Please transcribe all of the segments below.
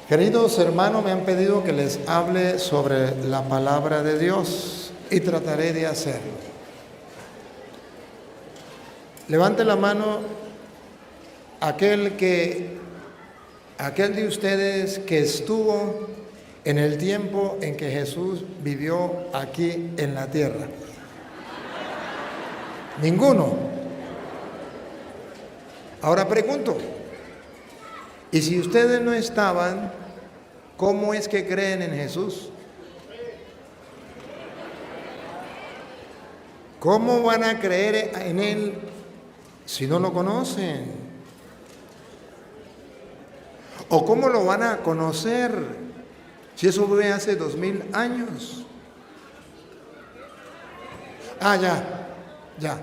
Queridos hermanos, me han pedido que les hable sobre la palabra de Dios y trataré de hacerlo. Levante la mano aquel de ustedes que estuvo en el tiempo en que Jesús vivió aquí en la tierra. Ninguno. Ahora pregunto, ¿y si ustedes no estaban, cómo es que creen en Jesús? ¿Cómo van a creer en Él si no lo conocen? ¿O cómo lo van a conocer si eso fue hace 2000 años? Ya.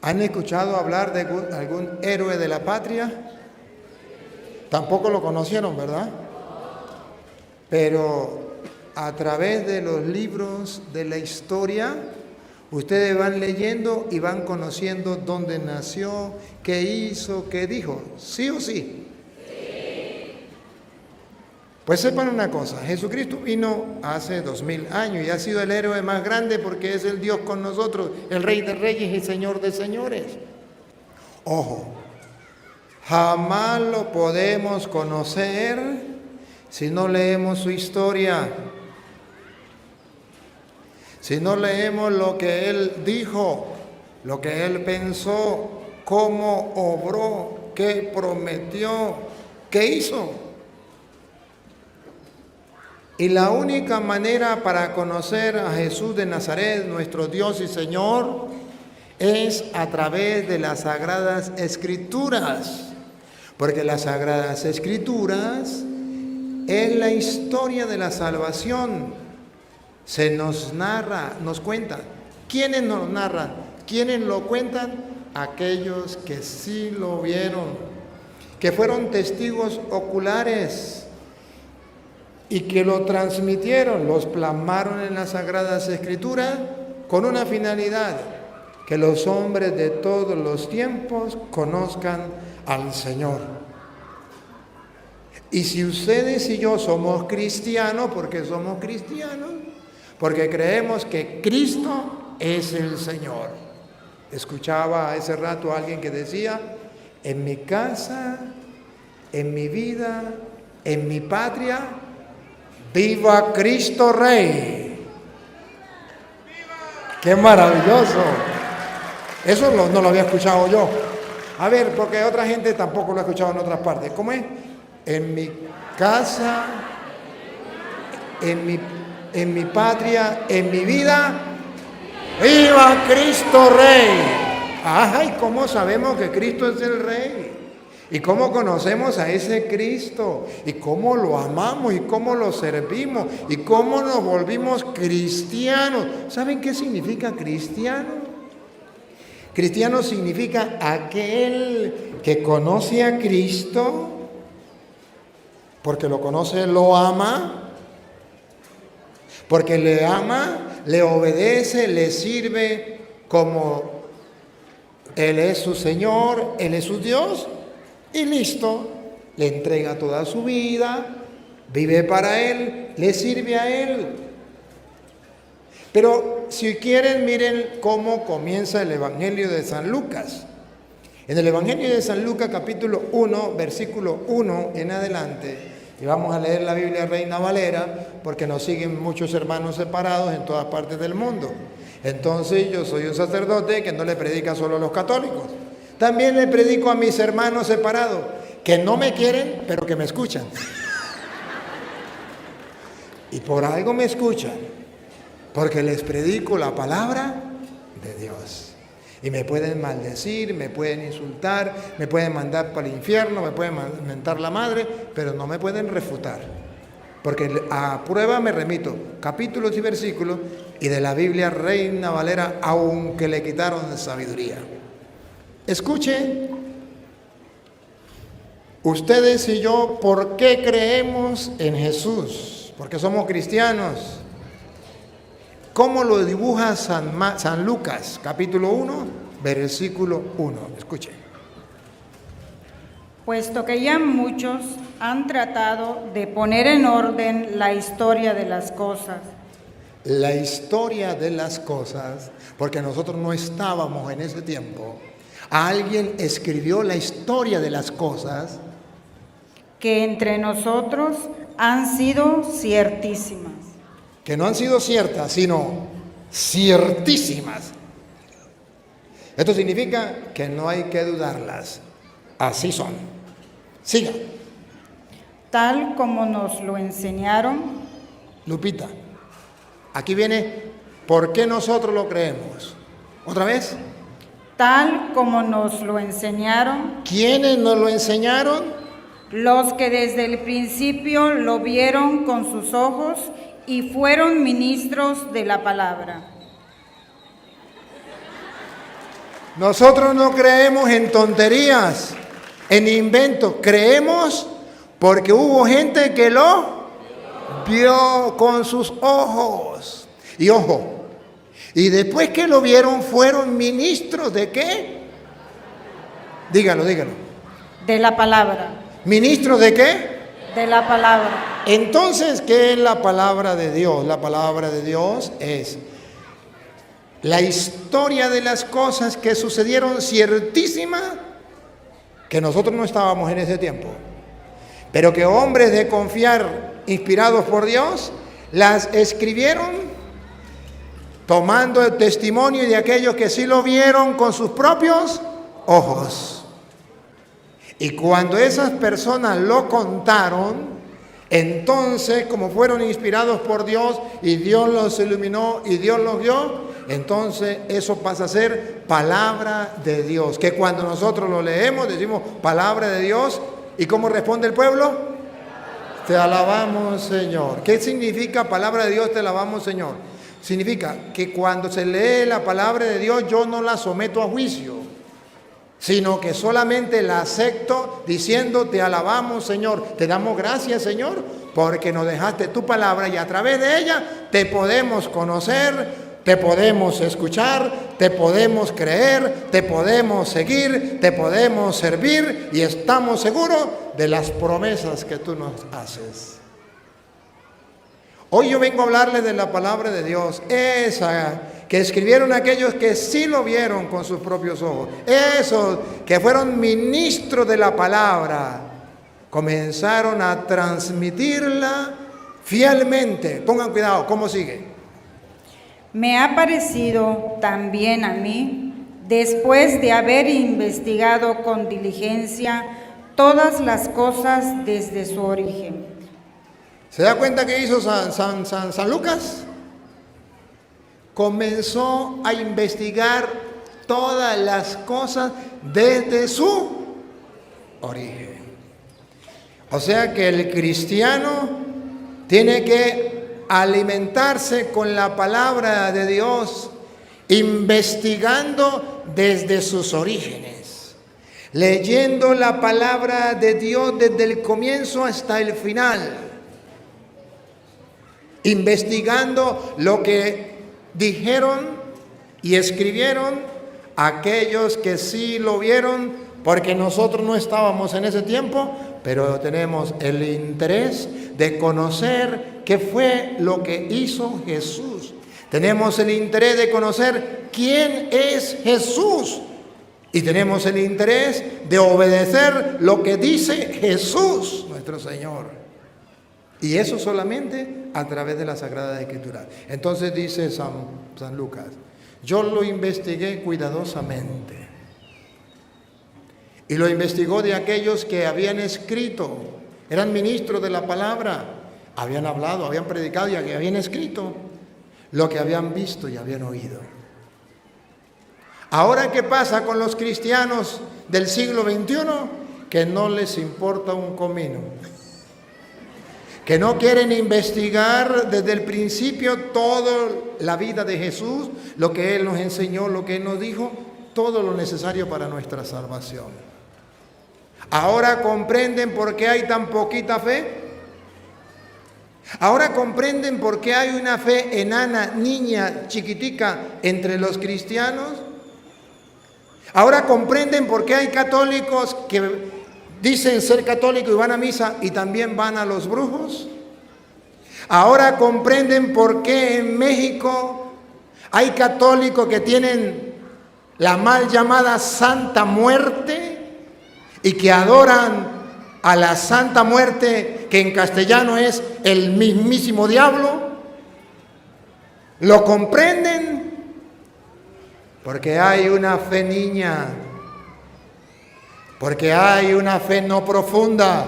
¿Han escuchado hablar de algún héroe de la patria? Tampoco lo conocieron, ¿verdad? Pero a través de los libros de la historia, ustedes van leyendo y van conociendo dónde nació, qué hizo, qué dijo. ¿Sí o sí? Pues sepan una cosa, Jesucristo vino hace 2000 años y ha sido el héroe más grande porque es el Dios con nosotros, el Rey de Reyes y Señor de Señores. Ojo, jamás lo podemos conocer si no leemos su historia, si no leemos lo que Él dijo, lo que Él pensó, cómo obró, qué prometió, qué hizo. Y la única manera para conocer a Jesús de Nazaret, nuestro Dios y Señor, es a través de las Sagradas Escrituras. Porque las Sagradas Escrituras es la historia de la salvación. Se nos narra, nos cuentan. ¿Quiénes nos narran? ¿Quiénes lo cuentan? Aquellos que sí lo vieron, que fueron testigos oculares y que lo transmitieron, los plasmaron en las Sagradas Escrituras con una finalidad, que los hombres de todos los tiempos conozcan al Señor. Y si ustedes y yo somos cristianos, ¿por qué somos cristianos? Porque creemos que Cristo es el Señor. Escuchaba hace rato a alguien que decía, en mi casa, en mi vida, en mi patria, ¡viva Cristo Rey! ¡Qué maravilloso! Eso no lo había escuchado yo. A ver, porque otra gente tampoco lo ha escuchado en otras partes. ¿Cómo es? En mi casa, en mi patria, en mi vida, ¡viva Cristo Rey! ¡Ay! ¿Cómo sabemos que Cristo es el Rey? ¿Y cómo conocemos a ese Cristo? ¿Y cómo lo amamos? ¿Y cómo lo servimos? ¿Y cómo nos volvimos cristianos? ¿Saben qué significa cristiano? Cristiano significa aquel que conoce a Cristo, porque lo conoce, lo ama, porque le ama, le obedece, le sirve como Él es su Señor, Él es su Dios. Y listo, le entrega toda su vida, vive para Él, le sirve a Él. Pero si quieren, miren cómo comienza el Evangelio de San Lucas. En el Evangelio de San Lucas, capítulo 1, versículo 1 en adelante, y vamos a leer la Biblia Reina Valera, porque nos siguen muchos hermanos separados en todas partes del mundo. Entonces yo soy un sacerdote que no le predica solo a los católicos. También le predico a mis hermanos separados, que no me quieren, pero que me escuchan. Y por algo me escuchan, porque les predico la palabra de Dios. Y me pueden maldecir, me pueden insultar, me pueden mandar para el infierno, me pueden mentar la madre, pero no me pueden refutar. Porque a prueba me remito capítulos y versículos, y de la Biblia Reina Valera, aunque le quitaron sabiduría. Escuchen, ustedes y yo, ¿por qué creemos en Jesús? Porque somos cristianos. ¿Cómo lo dibuja San Lucas, capítulo 1, versículo 1? Escuchen. puesto que ya muchos han tratado de poner en orden la historia de las cosas. La historia de las cosas, porque nosotros no estábamos en ese tiempo. Alguien escribió la historia de las cosas Que entre nosotros han sido ciertísimas. que no han sido ciertas, sino ciertísimas. Esto significa que no hay que dudarlas. Así son. Siga. Tal como nos lo enseñaron, Lupita, aquí viene, ¿por qué nosotros lo creemos? ¿Otra vez? tal como nos lo enseñaron, ¿Quiénes nos lo enseñaron? los que desde el principio lo vieron con sus ojos y fueron ministros de la palabra. Nosotros no creemos en tonterías, en inventos. Creemos porque hubo gente que lo vio con sus ojos. Y ojo, y después que lo vieron fueron ministros ¿de qué? Dígalo, dígalo. De la palabra. ¿Ministros de qué? De la palabra. Entonces, ¿qué es la palabra de Dios? La palabra de Dios es la historia de las cosas que sucedieron ciertísimas, que nosotros no estábamos en ese tiempo, pero que hombres de confiar, inspirados por Dios, las escribieron tomando el testimonio de aquellos que sí lo vieron con sus propios ojos. Y cuando esas personas lo contaron, entonces, como fueron inspirados por Dios y Dios los iluminó y Dios los guió, entonces eso pasa a ser palabra de Dios. Que cuando nosotros lo leemos, decimos palabra de Dios. ¿Y cómo responde el pueblo? Te alabamos, Señor. ¿Qué significa palabra de Dios? Te alabamos, Señor. Significa que cuando se lee la palabra de Dios, yo no la someto a juicio, sino que solamente la acepto diciendo, te alabamos, Señor, te damos gracias, Señor, porque nos dejaste tu palabra y a través de ella te podemos conocer, te podemos escuchar, te podemos creer, te podemos seguir, te podemos servir y estamos seguros de las promesas que tú nos haces. Hoy yo vengo a hablarles de la palabra de Dios, esa que escribieron aquellos que sí lo vieron con sus propios ojos, esos que fueron ministros de la palabra, comenzaron a transmitirla fielmente. Pongan cuidado, ¿cómo sigue? Me ha parecido también a mí, después de haber investigado con diligencia todas las cosas desde su origen. ¿Se da cuenta que hizo San Lucas? Comenzó a investigar todas las cosas desde su origen. O sea que el cristiano tiene que alimentarse con la palabra de Dios, investigando desde sus orígenes, leyendo la palabra de Dios desde el comienzo hasta el final, investigando lo que dijeron y escribieron aquellos que sí lo vieron, porque nosotros no estábamos en ese tiempo, pero tenemos el interés de conocer qué fue lo que hizo Jesús. Tenemos el interés de conocer quién es Jesús. Y tenemos el interés de obedecer lo que dice Jesús, nuestro Señor. Y eso solamente a través de la Sagrada Escritura. Entonces dice San Lucas, yo lo investigué cuidadosamente. Y lo investigó de aquellos que habían escrito, eran ministros de la palabra, habían hablado, habían predicado y habían escrito lo que habían visto y habían oído. Ahora, ¿qué pasa con los cristianos del siglo XXI? Que no les importa un comino, que no quieren investigar desde el principio toda la vida de Jesús, lo que Él nos enseñó, lo que Él nos dijo, todo lo necesario para nuestra salvación. Ahora comprenden por qué hay tan poquita fe. Ahora comprenden por qué hay una fe enana, niña, chiquitica entre los cristianos. Ahora comprenden por qué hay católicos que dicen ser católicos y van a misa y también van a los brujos. Ahora comprenden por qué en México hay católicos que tienen la mal llamada Santa Muerte y que adoran a la Santa Muerte, que en castellano es el mismísimo diablo. ¿Lo comprenden? Porque hay una fe niña, porque hay una fe no profunda,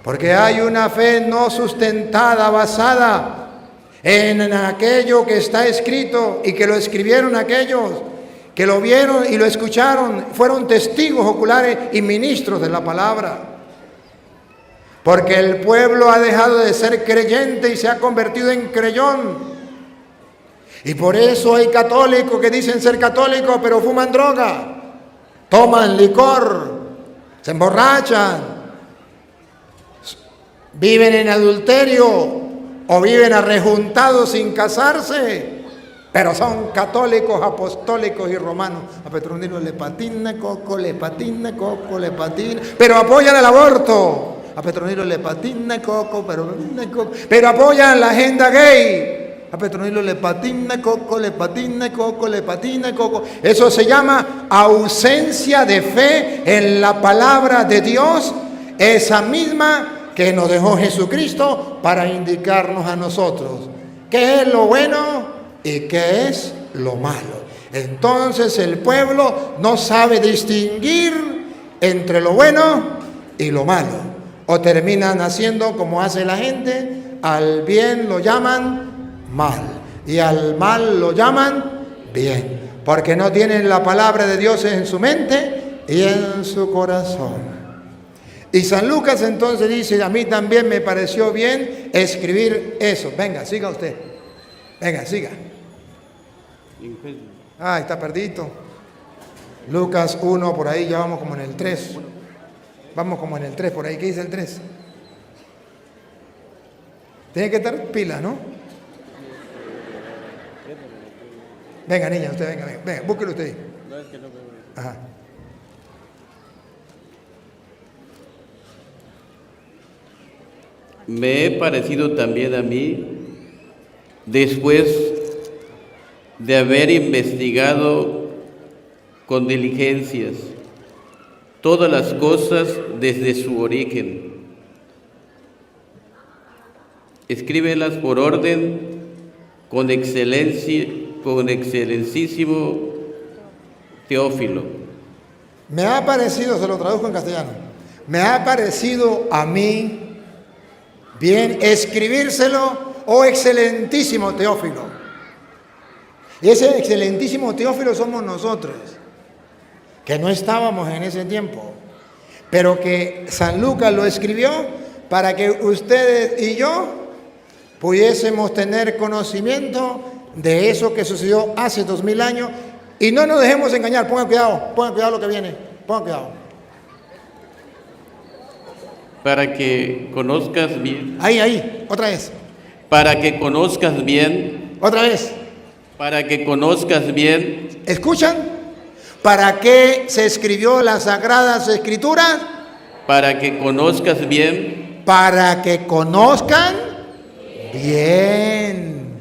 porque hay una fe no sustentada, basada en aquello que está escrito y que lo escribieron aquellos que lo vieron y lo escucharon, fueron testigos oculares y ministros de la palabra. Porque el pueblo ha dejado de ser creyente y se ha convertido en creyón. Y por eso hay católicos que dicen ser católicos, pero fuman droga, toman licor, se emborrachan, viven en adulterio o viven arrejuntados sin casarse, pero son católicos, apostólicos y romanos. A Petronilo le patina, Coco le patina, Coco le patina, pero apoyan el aborto. A Petronilo le patina, Coco, pero apoyan la agenda gay. A Petronilo le patina, Coco le patina, Coco le patina, Coco. Eso se llama ausencia de fe en la palabra de Dios, esa misma que nos dejó Jesucristo para indicarnos a nosotros qué es lo bueno y qué es lo malo. Entonces el pueblo no sabe distinguir entre lo bueno y lo malo, o terminan haciendo como hace la gente: al bien lo llaman mal y al mal lo llaman bien, porque no tienen la palabra de Dios en su mente y en su corazón. Y San Lucas entonces dice: a mí también me pareció bien escribir eso. Venga, siga usted. Venga, siga. Ah, está perdido. Lucas 1, por ahí ya vamos como en el 3. Vamos como en el 3, por ahí. ¿Qué dice el 3? Tiene que estar pila, ¿no? Venga, niña, usted venga, búsquelo usted. Ajá. Me he parecido también a mí, después de haber investigado con diligencias todas las cosas desde su origen. Escríbelas por orden con excelentísimo Teófilo. Me ha parecido, se lo traduzco en castellano, me ha parecido a mí bien escribírselo, oh excelentísimo Teófilo. Y ese excelentísimo Teófilo somos nosotros, que no estábamos en ese tiempo, pero que San Lucas lo escribió para que ustedes y yo pudiésemos tener conocimiento de eso que sucedió hace 2000 años. Y no nos dejemos engañar. Pongan cuidado lo que viene, pongan cuidado. Para que conozcas bien. Ahí, otra vez. Para que conozcas bien. Otra vez. Para que conozcas bien. ¿Escuchan? ¿Para qué se escribió las Sagradas Escrituras? Para que conozcas bien. Para que conozcan bien.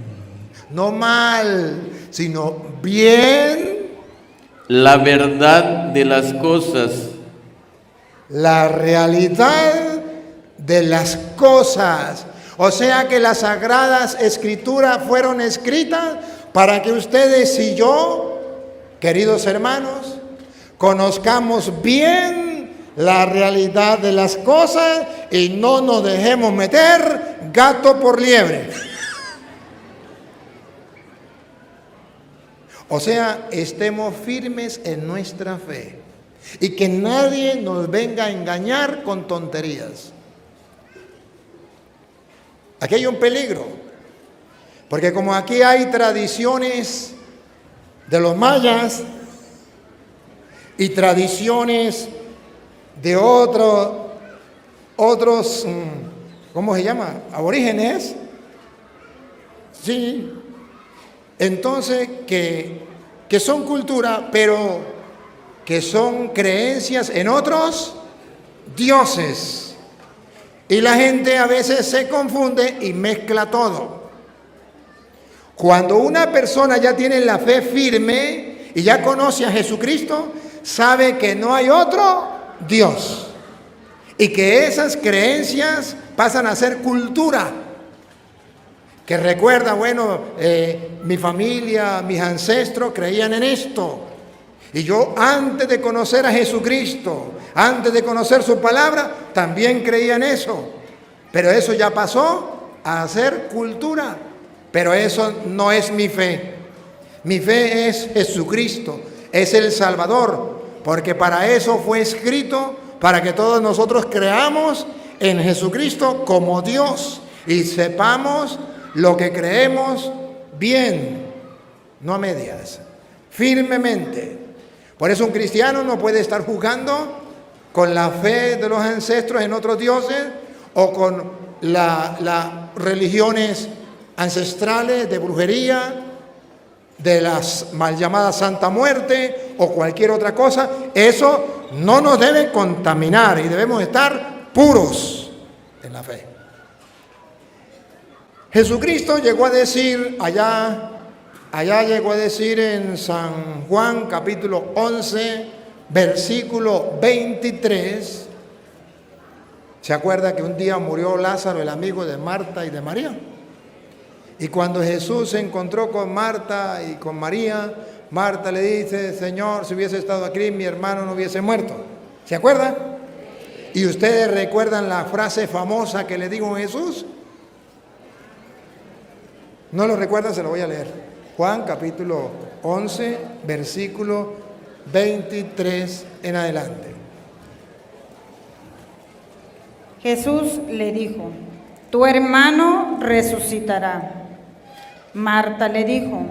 No mal, sino bien. La verdad de las cosas. La realidad de las cosas. O sea que las Sagradas Escrituras fueron escritas para que ustedes y yo, queridos hermanos, conozcamos bien la realidad de las cosas y no nos dejemos meter gato por liebre. O sea, estemos firmes en nuestra fe y que nadie nos venga a engañar con tonterías. Aquí hay un peligro, porque como aquí hay tradiciones de los mayas y tradiciones de otros, ¿cómo se llama? Aborígenes. Sí. Entonces, que son cultura, pero que son creencias en otros dioses. Y la gente a veces se confunde y mezcla todo. Cuando una persona ya tiene la fe firme y ya conoce a Jesucristo, sabe que no hay otro Dios. Y que esas creencias pasan a ser cultura. Que recuerda, bueno, mi familia, mis ancestros creían en esto. Y yo antes de conocer a Jesucristo, antes de conocer su palabra, también creía en eso. Pero eso ya pasó a ser cultura. Pero eso no es mi fe. Mi fe es Jesucristo, es el Salvador. Porque para eso fue escrito, para que todos nosotros creamos en Jesucristo como Dios. Y sepamos lo que creemos bien, no a medias, firmemente. Por eso un cristiano no puede estar jugando con la fe de los ancestros en otros dioses o con las religiones ancestrales de brujería, de las mal llamadas Santa Muerte o cualquier otra cosa. Eso no nos debe contaminar y debemos estar puros en la fe. Jesucristo llegó a decir allá llegó a decir en San Juan capítulo 11, versículo 23. ¿Se acuerda que un día murió Lázaro, el amigo de Marta y de María? Y cuando Jesús se encontró con Marta y con María, Marta le dice: Señor, si hubiese estado aquí, mi hermano no hubiese muerto. ¿Se acuerda? ¿Y ustedes recuerdan la frase famosa que le dijo Jesús? ¿No lo recuerdan? Se lo voy a leer. Juan capítulo 11, versículo 23 en adelante. Jesús le dijo: tu hermano resucitará. Marta le dijo: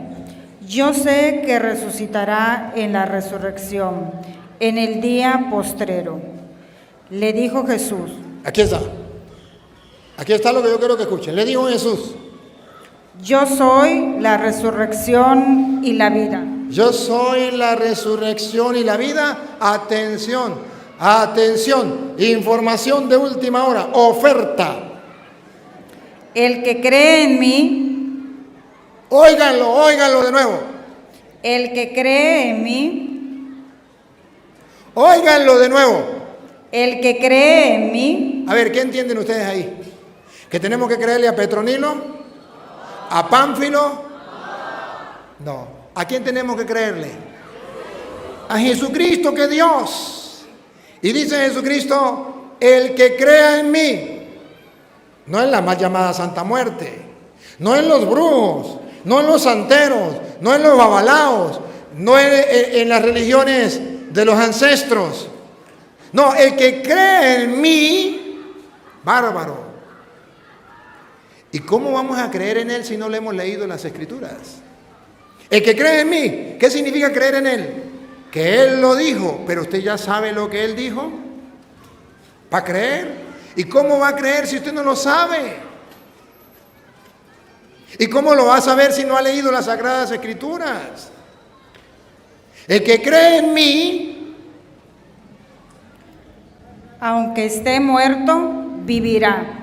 yo sé que resucitará en la resurrección, en el día postrero. Le dijo Jesús. Aquí está lo que yo quiero que escuchen. Le dijo Jesús: yo soy la resurrección y la vida. Yo soy la resurrección y la vida. Atención, atención, información de última hora, oferta. El que cree en mí, óiganlo de nuevo. El que cree en mí, óiganlo de nuevo. El que cree en mí. A ver, ¿qué entienden ustedes ahí? ¿Que tenemos que creerle a Petronilo? ¿A Pánfilo? No. ¿A quién tenemos que creerle? A Jesucristo, que es Dios. Y dice Jesucristo: el que crea en mí. No en la mal llamada Santa Muerte, no en los brujos, no en los santeros, no en los babalaos, no en las religiones de los ancestros. No, el que cree en mí, bárbaro. ¿Y cómo vamos a creer en Él si no le hemos leído las Escrituras? El que cree en mí, ¿qué significa creer en Él? Que Él lo dijo, pero usted ya sabe lo que Él dijo. ¿Para creer? ¿Y cómo va a creer si usted no lo sabe? ¿Y cómo lo va a saber si no ha leído las Sagradas Escrituras? El que cree en mí, aunque esté muerto, vivirá.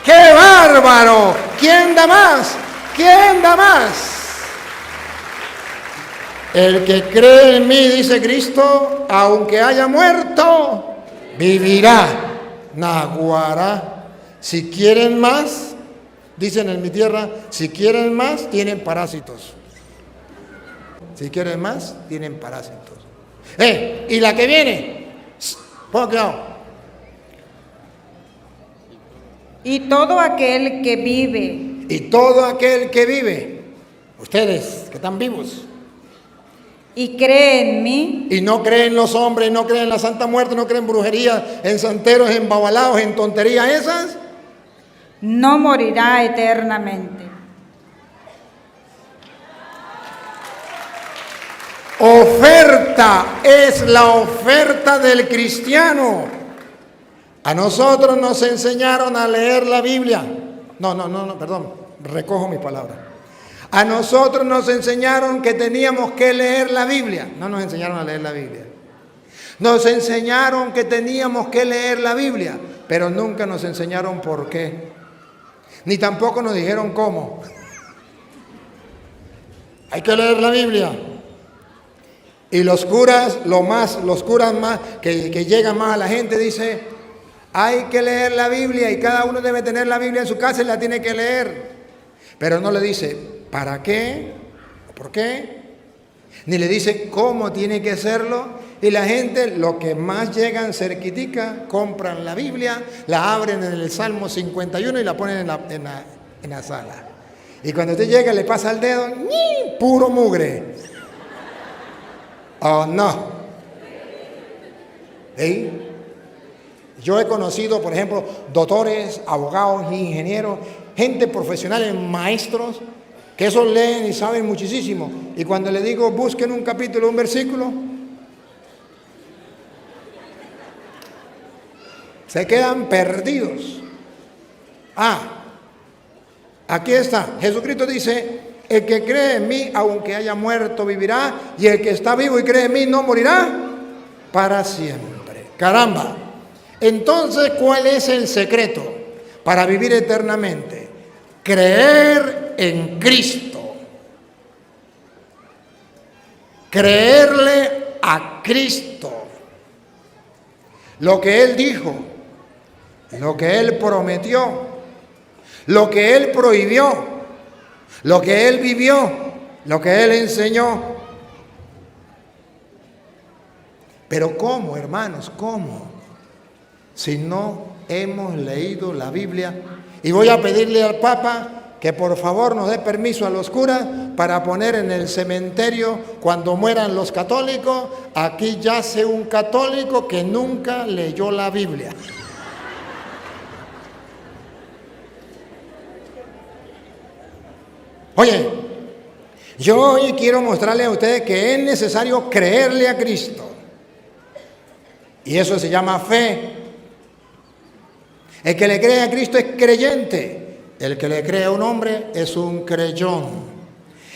¡Qué bárbaro! ¿Quién da más? ¿Quién da más? El que cree en mí, dice Cristo, aunque haya muerto, vivirá. Naguará. Si quieren más, dicen en mi tierra, si quieren más, tienen parásitos. Si quieren más, tienen parásitos. Y la que viene, ponga cuidado. Y todo aquel que vive. Y todo aquel que vive, ustedes que están vivos, y cree en mí. Y no creen los hombres, no creen en la Santa Muerte, no creen en brujería, en santeros, en babalaos, en tonterías esas. No morirá eternamente. Oferta, es la oferta del cristiano. A nosotros nos enseñaron a leer la Biblia. No, perdón, recojo mi palabra. A nosotros nos enseñaron que teníamos que leer la Biblia. No nos enseñaron a leer la Biblia. Nos enseñaron que teníamos que leer la Biblia, pero nunca nos enseñaron por qué. Ni tampoco nos dijeron cómo. Hay que leer la Biblia. Y los curas, los curas más que llegan más a la gente, dice, hay que leer la Biblia y cada uno debe tener la Biblia en su casa y la tiene que leer. Pero no le dice, ¿para qué? ¿Por qué? Ni le dice cómo tiene que hacerlo. Y la gente, lo que más llegan cerquitica, compran la Biblia, la abren en el Salmo 51 y la ponen en la sala. Y cuando usted llega le pasa el dedo, ¡ni! Puro mugre. Oh, no. ¿Sí? Yo he conocido, por ejemplo, doctores, abogados, ingenieros, gente profesional, maestros, que esos leen y saben muchísimo. Y cuando le digo, busquen un capítulo, un versículo, se quedan perdidos. Aquí está. Jesucristo dice, el que cree en mí, aunque haya muerto, vivirá. Y el que está vivo y cree en mí, no morirá para siempre. Caramba. Entonces, ¿cuál es el secreto para vivir eternamente? Creer en Cristo. Creerle a Cristo. Lo que Él dijo, lo que Él prometió, lo que Él prohibió, lo que Él vivió, lo que Él enseñó. Pero ¿cómo, hermanos? ¿Cómo? Si no hemos leído la Biblia. Y voy a pedirle al Papa que por favor nos dé permiso a los curas para poner en el cementerio, cuando mueran los católicos, aquí yace un católico que nunca leyó la Biblia. Oye, yo hoy quiero mostrarle a ustedes que es necesario creerle a Cristo. Y eso se llama fe. El que le cree a Cristo es creyente. El que le cree a un hombre es un creyón.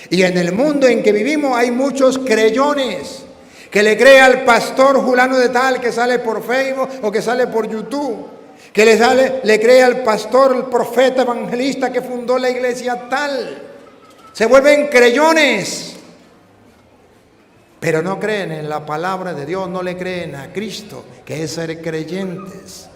Y en el mundo en que vivimos hay muchos creyones. Que le cree al pastor fulano de tal que sale por Facebook o que sale por YouTube. Que le cree al pastor, el profeta evangelista que fundó la iglesia tal. Se vuelven creyones. Pero no creen en la palabra de Dios, no le creen a Cristo, que es ser creyentes.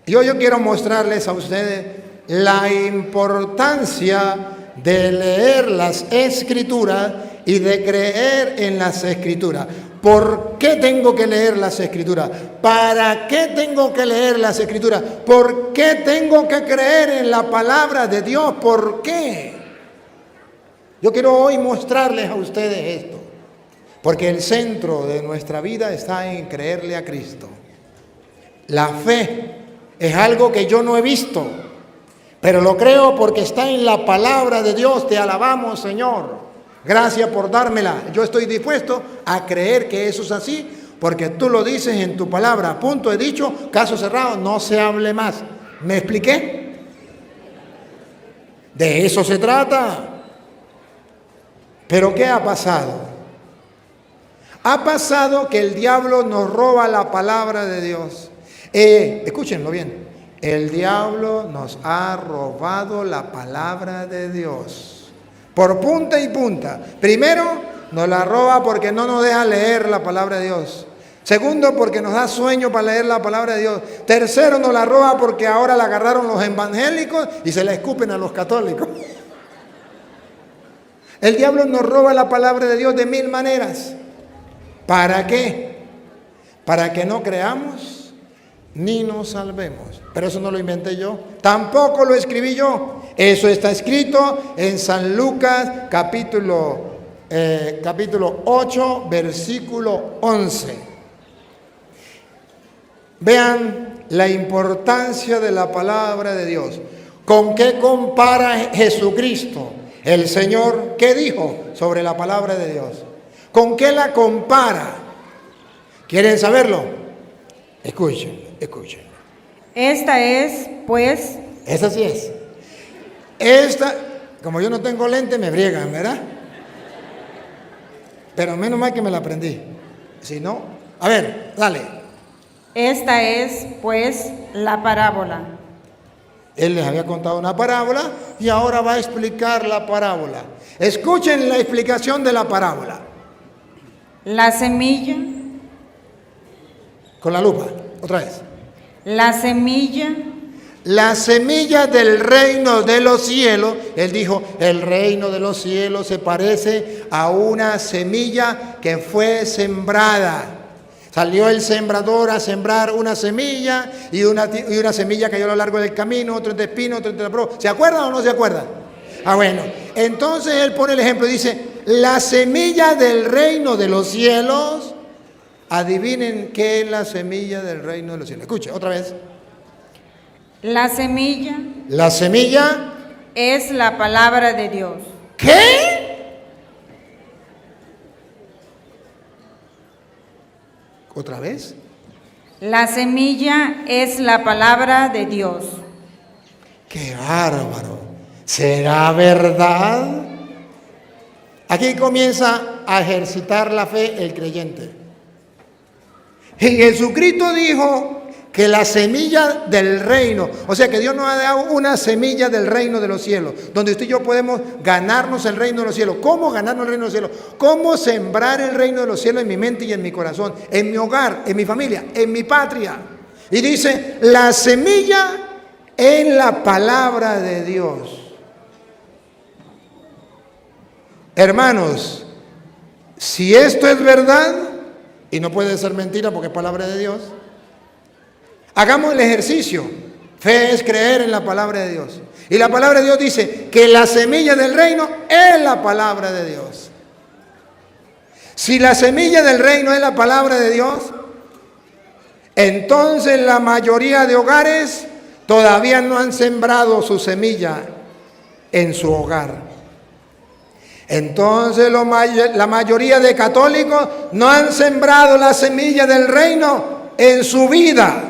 Yo quiero mostrarles a ustedes la importancia de leer las Escrituras y de creer en las Escrituras. ¿Por qué tengo que leer las Escrituras? ¿Para qué tengo que leer las Escrituras? ¿Por qué tengo que creer en la palabra de Dios? ¿Por qué? Yo quiero hoy mostrarles a ustedes esto, porque el centro de nuestra vida está en creerle a Cristo. La fe es algo que yo no he visto, pero lo creo porque está en la palabra de Dios. Te alabamos, Señor. Gracias por dármela. Yo estoy dispuesto a creer que eso es así, porque tú lo dices en tu palabra. Punto, he dicho, caso cerrado, no se hable más. ¿Me expliqué? De eso se trata. Pero ¿qué ha pasado? Ha pasado que el diablo nos roba la palabra de Dios. Escúchenlo bien. El diablo nos ha robado la palabra de Dios. Por punta y punta. Primero, nos la roba porque no nos deja leer la palabra de Dios. Segundo, porque nos da sueño para leer la palabra de Dios. Tercero, nos la roba porque ahora la agarraron los evangélicos y se la escupen a los católicos. El diablo nos roba la palabra de Dios de mil maneras. ¿Para qué? Para que no creamos ni nos salvemos. Pero eso no lo inventé yo, tampoco lo escribí yo. Eso está escrito en San Lucas capítulo 8, versículo 11. Vean la importancia de la palabra de Dios. ¿Con qué compara Jesucristo, el Señor? ¿Qué dijo sobre la palabra de Dios? ¿Con qué la compara? ¿Quieren saberlo? Escuchen. Esta es, pues... Esa sí es. Esta, como yo no tengo lente, me briegan, ¿verdad? Pero menos mal que me la aprendí. Si no, a ver, dale. Esta es, pues, la parábola. Él les había contado una parábola y ahora va a explicar la parábola. Escuchen la explicación de la parábola. La semilla, Con la lupa, otra vez. la semilla La semilla del reino de los cielos, él dijo, el reino de los cielos se parece a una semilla que fue sembrada. Salió el sembrador a sembrar una semilla y una semilla cayó a lo largo del camino, otro entre espino, otro entre la pro. ¿Se acuerdan o no se acuerdan? Ah, bueno. Entonces él pone el ejemplo, dice, la semilla del reino de los cielos. Adivinen qué es la semilla del reino de los cielos. Escuche, otra vez. La semilla La semilla. es la palabra de Dios. ¿Qué? ¿Otra vez? La semilla es la palabra de Dios. ¡Qué bárbaro! ¿Será verdad? Aquí comienza a ejercitar la fe el creyente. Y Jesucristo dijo que la semilla del reino, o sea que Dios nos ha dado una semilla del reino de los cielos, donde usted y yo podemos ganarnos el reino de los cielos. ¿Cómo ganarnos el reino de los cielos? ¿Cómo sembrar el reino de los cielos en mi mente y en mi corazón, en mi hogar, en mi familia, en mi patria? Y dice, la semilla es la palabra de Dios. Hermanos, si esto es verdad, y no puede ser mentira porque es palabra de Dios, hagamos el ejercicio. Fe es creer en la palabra de Dios. Y la palabra de Dios dice que la semilla del reino es la palabra de Dios. Si la semilla del reino es la palabra de Dios, entonces la mayoría de hogares todavía no han sembrado su semilla en su hogar. Entonces la mayoría de católicos no han sembrado la semilla del reino en su vida.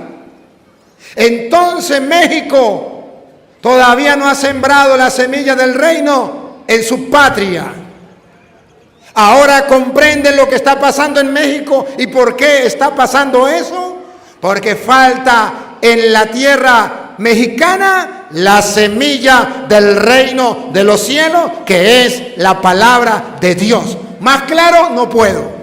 Entonces México todavía no ha sembrado la semilla del reino en su patria. Ahora comprenden lo que está pasando en México y por qué está pasando eso. Porque falta en la tierra mexicana la semilla del reino de los cielos, que es la palabra de Dios. Más claro no puedo.